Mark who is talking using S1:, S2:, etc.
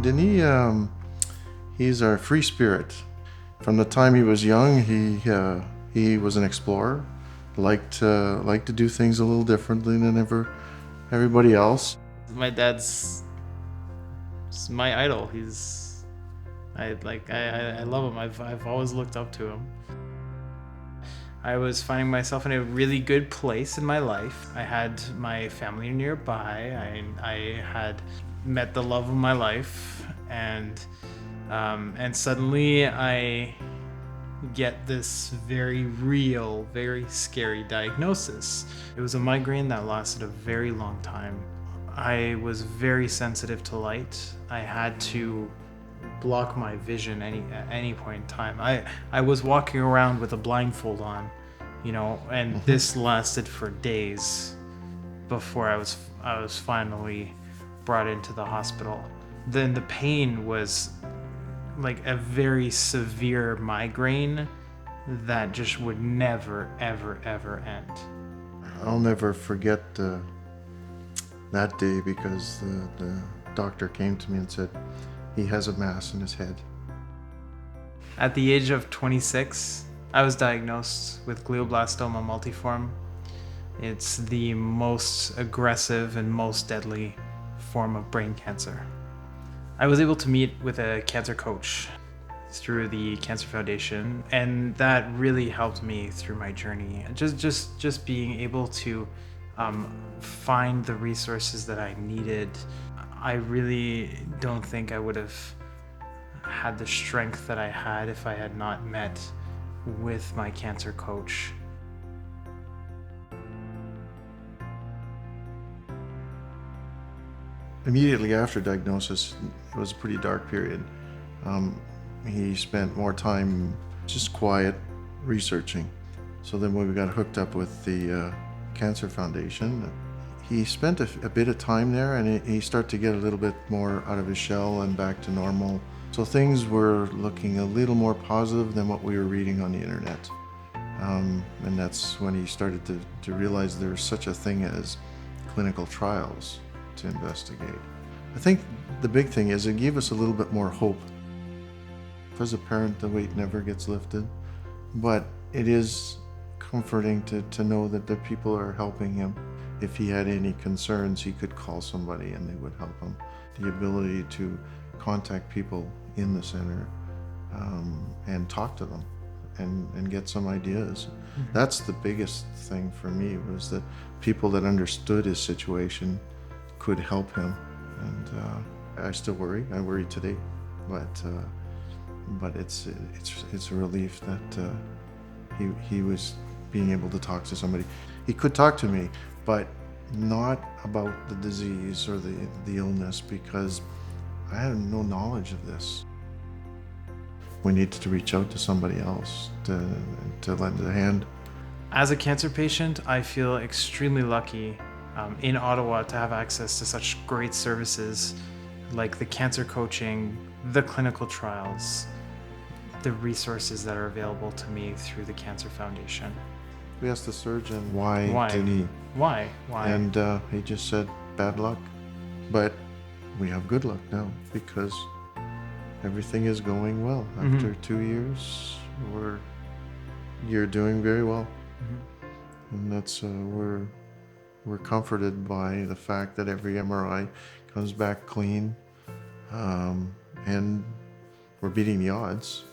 S1: Denis, he's a free spirit. From the time he was young, he was an explorer, liked to do things a little differently than everybody else.
S2: My dad's my idol. I love him. I've always looked up to him. I was finding myself in a really good place in my life. I had my family nearby. I had met the love of my life, and suddenly I get this very real, very scary diagnosis. It was a migraine that lasted a very long time. I was very sensitive to light. I had to block my vision at any point in time. I was walking around with a blindfold on, and this lasted for days before I was finally brought into the hospital. Then the pain was like a very severe migraine that just would never, ever, ever end.
S1: I'll never forget that day because the doctor came to me and said he has a mass in his head.
S2: At the age of 26, I was diagnosed with glioblastoma multiforme. It's the most aggressive and most deadly form of brain cancer. I was able to meet with a cancer coach through the Cancer Foundation, and that really helped me through my journey. Just being able to find the resources that I needed. I really don't think I would have had the strength that I had if I had not met with my cancer coach.
S1: Immediately after diagnosis, it was a pretty dark period. He spent more time just quiet, researching. So then when we got hooked up with the Cancer Foundation, he spent a bit of time there, and he started to get a little bit more out of his shell and back to normal. So things were looking a little more positive than what we were reading on the internet. And that's when he started to realize there's such a thing as clinical trials to investigate. I think the big thing is it gave us a little bit more hope. As a parent, the weight never gets lifted, but it is comforting to know that the people are helping him. If he had any concerns, he could call somebody and they would help him. The ability to contact people in the center and talk to them and get some ideas.
S2: Mm-hmm.
S1: That's the biggest thing for me, was that people that understood his situation could help him. And I still worry. I worry today, but it's a relief that he was being able to talk to somebody. He could talk to me, but not about the disease or the illness, because I had no knowledge of this. We needed to reach out to somebody else to lend a hand.
S2: As a cancer patient, I feel extremely lucky in Ottawa to have access to such great services like the cancer coaching, the clinical trials, the resources that are available to me through the Cancer Foundation.
S1: We asked the surgeon, why Denis?
S2: Why?
S1: And he just said, bad luck. But we have good luck now because everything is going well. After 2 years, you're doing very well. And that's we're comforted by the fact that every MRI comes back clean, and we're beating the odds.